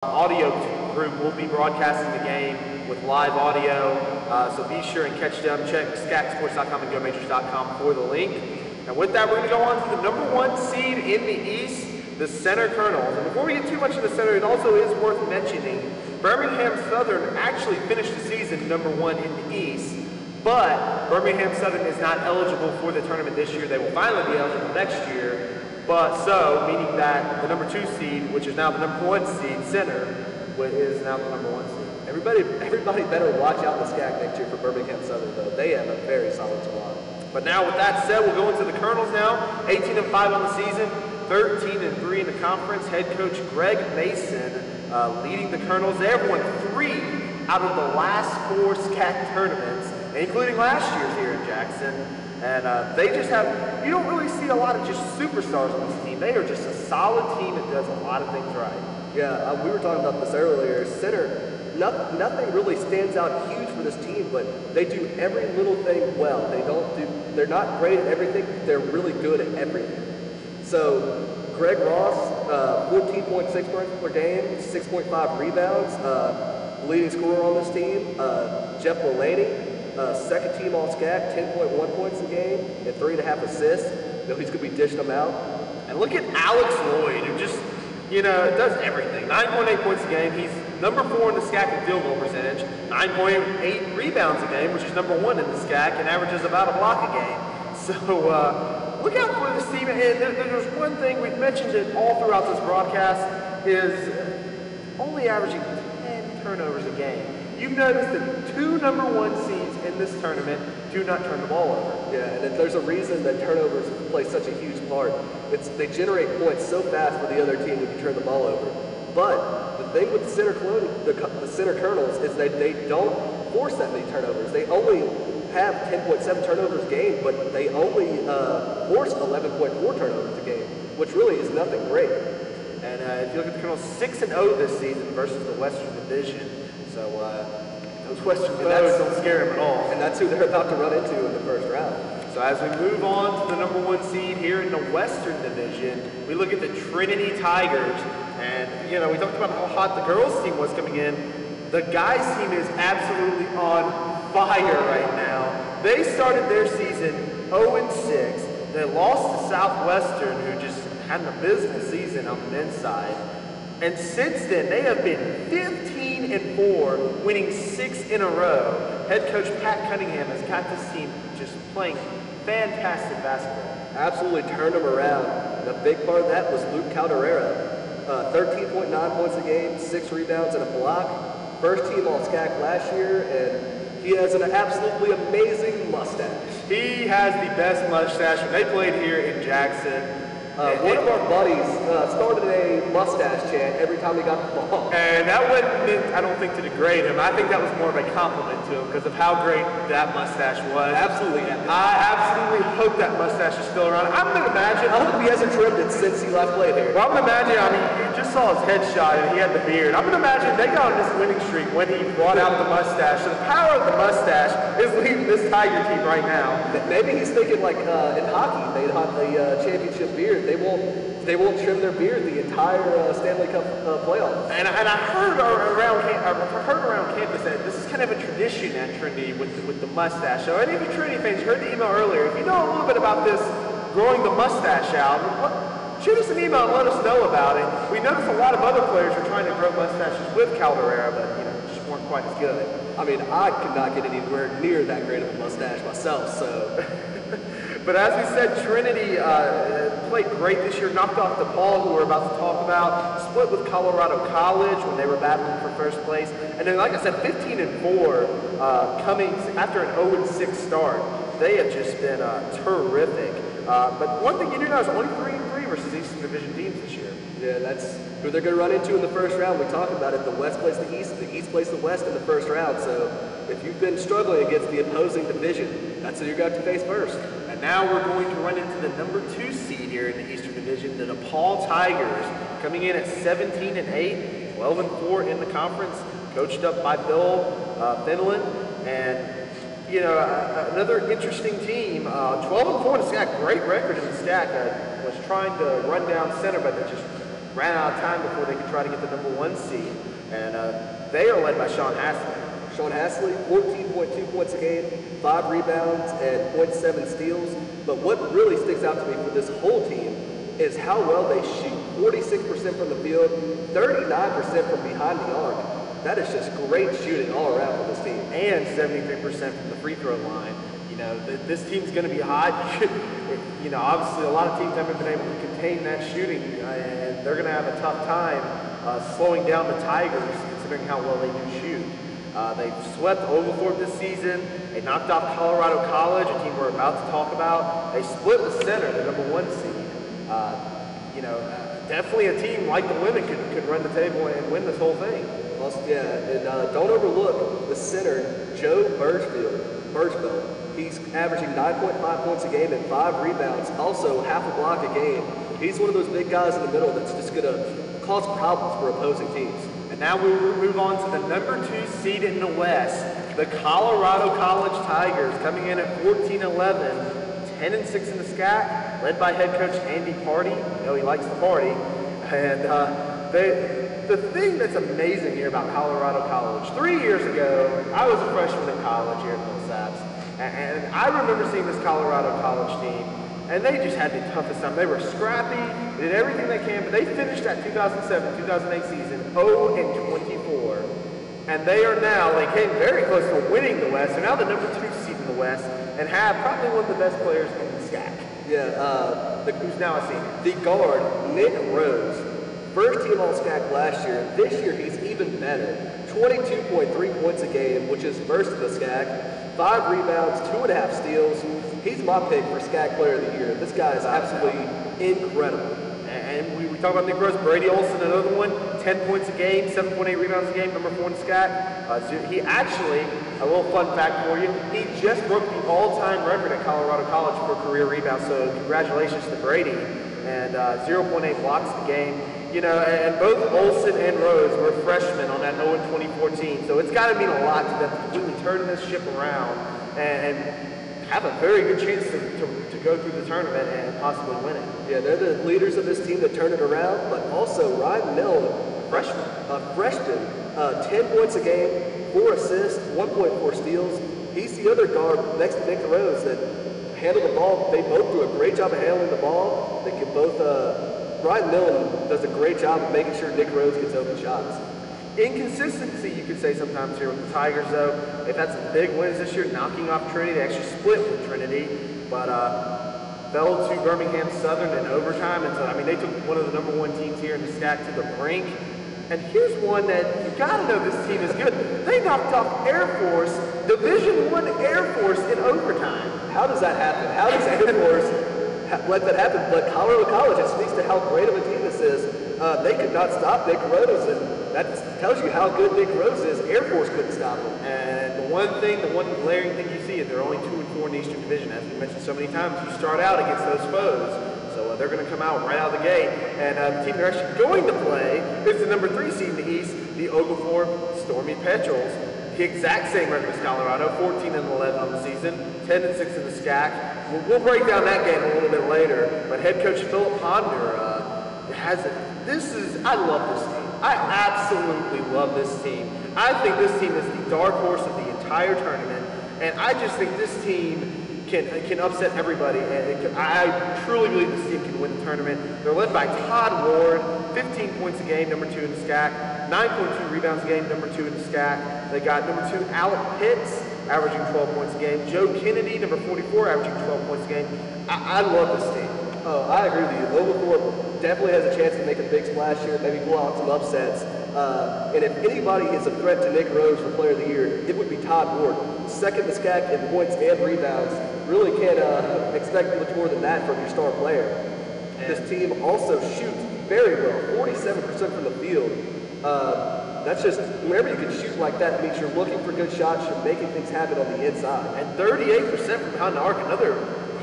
Audio group will be broadcasting the game with live audio, so be sure and catch them. Check scacsports.com and gomajors.com for the link. And with that, we're going to go on to the number 1 seed in the East, the Center Colonels. And before we get too much in the Center, it also is worth mentioning Birmingham-Southern actually finished the season number 1 in the East, but Birmingham-Southern is not eligible for the tournament this year. They will finally be eligible next year. Meaning that the number 2 seed, which is now the number 1 seed, Center, is now the number 1 seed. Everybody better watch out the SCAC next year for Birmingham-Southern, though. They have a very solid squad. But now, with that said, we'll go into the Colonels now. 18-5 on the season, 13-3 in the conference. Head coach Greg Mason leading the Colonels. They have won 3 out of the last 4 SCAC tournaments, including last year's here in Jackson. And they just have, you don't really see a lot of just superstars on this team. They are just a solid team that does a lot of things right. Yeah, we were talking about this earlier. Center, nothing really stands out huge for this team, but they do every little thing well. They're not great at everything, but they're really good at everything. So, Greg Ross, 14.6 points per game, 6.5 rebounds, leading scorer on this team. Jeff Mulaney, second team All-SCAC, 10.1 points a game and 3.5 assists. He's going to be dishing them out. And look at Alex Lloyd, who just, does everything. 9.8 points a game. He's number 4 in the SCAC in field goal percentage. 9.8 rebounds a game, which is number 1 in the SCAC, and averages about a block a game. So look out for this team. And there's one thing, we've mentioned it all throughout this broadcast, is only averaging 10 turnovers a game. You've noticed that 2 number 1 seeds in this tournament do not turn the ball over. Yeah, and there's a reason that turnovers play such a huge part. They generate points so fast for the other team when you turn the ball over. But the thing with the Center Colonels is that they don't force that many turnovers. They only have 10.7 turnovers a game, but they only force 11.4 turnovers a game, which really is nothing great. And if you look at the Colonels, 6-0 this season versus the Western Division. So those Western foes don't scare them at all. And that's who they're about to run into in the first round. So as we move on to the number 1 seed here in the Western Division, we look at the Trinity Tigers. And, we talked about how hot the girls team was coming in. The guys team is absolutely on fire right now. They started their season 0-6. They lost to Southwestern, who just had an abysmal season on the men's side. And since then, they have been 15-4, winning 6 in a row. Head coach Pat Cunningham has got this team just playing fantastic basketball. Absolutely turned them around. And a big part of that was Luke Calderera. 13.9 points a game, 6 rebounds and a block. First team All-SCAC last year, and he has an absolutely amazing mustache. He has the best mustache. When they played here in Jackson, one of our buddies started a mustache chant every time he got the ball. And that wasn't meant, I don't think, to degrade him. I think that was more of a compliment to him because of how great that mustache was. Absolutely. I absolutely hope that mustache is still around. I'm going to imagine. I hope he hasn't trimmed it since he last played here. Well, I'm going to imagine, you just saw his headshot and he had the beard. I'm going to imagine they got on this winning streak when he brought out the mustache. So the power of the mustache is leading this Tiger team right now. Maybe he's thinking like in hockey, they have the championship beard. They won't trim their beard the entire Stanley Cup playoffs. And I heard around campus that this is kind of a tradition at Trinity with the mustache. So any of you Trinity fans, you heard the email earlier. If you know a little bit about this, growing the mustache out, shoot us an email and let us know about it. We noticed a lot of other players are trying to grow mustaches with Calderera, but just weren't quite as good. I mean, I could not get anywhere near that great of a mustache myself, so. But as we said, Trinity played great this year, knocked off DePaul, who we're about to talk about, split with Colorado College when they were battling for first place. And then, like I said, 15-4 coming after an 0-6 start. They have just been terrific. But one thing you do know is only 3-3 versus Eastern Division teams this year. Yeah, that's who they're going to run into in the first round. We talked about it. The West plays the East plays the West in the first round. So if you've been struggling against the opposing division, that's who you're going to face first. And now we're going to run into the number 2 seed here in the Eastern Division, the DePaul Tigers, coming in at 17-8, 12-4 in the conference, coached up by Bill Finland. And another interesting team, 12-4 in the SCAC, great record in the SCAC. Was trying to run down Center, but they just ran out of time before they could try to get the number 1 seed. And they are led by Sean Hasley. Sean Hasley, 14.2 points a game, 5 rebounds, and 0.7 steals. But what really sticks out to me for this whole team is how well they shoot. 46% from the field, 39% from behind the arc. That is just great shooting all around for this team. And 73% from the free throw line. You know, this team's going to be hot. You know, obviously a lot of teams haven't been able to contain that shooting, and they're going to have a tough time slowing down the Tigers, considering how well they do shoot. They've swept Oglethorpe this season. They knocked off Colorado College, a team we're about to talk about. They split with Center, the number 1 seed. You know, definitely a team like the women could run the table and win this whole thing. Well, yeah, and don't overlook the center, Joe Birchfield. He's averaging 9.5 points a game and 5 rebounds, also half a block a game. He's one of those big guys in the middle that's just going to cause problems for opposing teams. And now we will move on to the number 2 seed in the West, the Colorado College Tigers, coming in at 14-11, 10-6 in the SCAC, led by head coach Andy Party. You know he likes to party. And the thing that's amazing here about Colorado College, 3 years ago, I was a freshman in college here at Millsaps, and I remember seeing this Colorado College team, and they just had the toughest time. They were scrappy, they did everything they can, but they finished that 2007-2008 season 0-24, and they are now, they came very close to winning the West. They're now the number 2 seed in the West, and have probably one of the best players in the SCAC. Yeah, who's now a senior. The guard, Nick Rose, first team All-SCAC last year. This year he's even better. 22.3 points a game, which is first in the SCAC. 5 rebounds, 2.5 steals. He's my pick for SCAC Player of the Year. This guy is absolutely incredible. And we talk about Nick Rose. Brady Olson, another one, 10 points a game, 7.8 rebounds a game, number 4 in SCAC. So he actually, a little fun fact for you, he just broke the all-time record at Colorado College for career rebounds. So congratulations to Brady. And 0.8 blocks a game. You know, and both Olson and Rose were freshmen on that 0-24 so it's got to mean a lot to them to completely turn this ship around and have a very good chance to go through the tournament and possibly win it. Yeah, they're the leaders of this team that turn it around, but also Ryan Milne, freshman, 10 points a game, 4 assists, 1.4 steals. He's the other guard next to Nick Rose that handle the ball. They both do a great job of handling the ball. They can both, Ryan Milne does a great job of making sure Nick Rose gets open shots. Inconsistency, you could say sometimes here with the Tigers, though. They've had some big wins this year, knocking off Trinity. They actually split with Trinity, but fell to Birmingham-Southern in overtime. And so, I mean, they took one of the number 1 teams here in the SCAC to the brink. And here's one that you gotta know this team is good. They knocked off Air Force, Division I Air Force in overtime. How does that happen? How does Air Force let that happen? But Colorado College, it speaks to how great of a team this is. They could not stop Nick Rose, and that tells you how good Nick Rose is. Air Force couldn't stop him. And the one glaring thing you see is they're only 2-4 in the Eastern Division. As we mentioned so many times, you start out against those foes. So they're going to come out right out of the gate. And the team they're actually going to play is the number 3 seed in the East, the Oglethorpe Stormy Petrels. The exact same record as Colorado, 14-11 on the season, 10-6 in the SCAC. We'll break down that game a little bit later. But head coach Philip Ponder has it. I love this team. I absolutely love this team. I think this team is the dark horse of the entire tournament, and I just think this team can upset everybody, and I truly believe this team can win the tournament. They're led by Todd Ward, 15 points a game, number 2 in the SCAC, 9.2 rebounds a game, number 2 in the SCAC. They got number 2, Alec Pitts, averaging 12 points a game. Joe Kennedy, number 44, averaging 12 points a game. I love this team. Oh, I agree with you. Oglethorpe definitely has a chance to make a big splash here, maybe pull out some upsets. And if anybody is a threat to Nick Rose for Player of the Year, it would be Todd Ward. Second in the SCAC in points and rebounds. Really can't expect much more than that from your star player. And this team also shoots very well, 47% from the field. That's just, whenever you can shoot like that, it means you're looking for good shots, you're making things happen on the inside. And 38% from behind the arc, another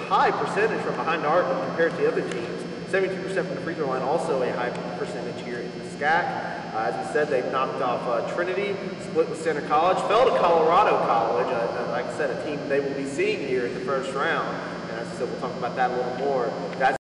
high percentage from behind the arc compared to the other teams. 72% from the free throw line, also a high percentage here in the SCAC. As we said, they've knocked off Trinity, split with Center College, fell to Colorado College, like I said, a team they will be seeing here in the first round. And as I said, we'll talk about that a little more. That's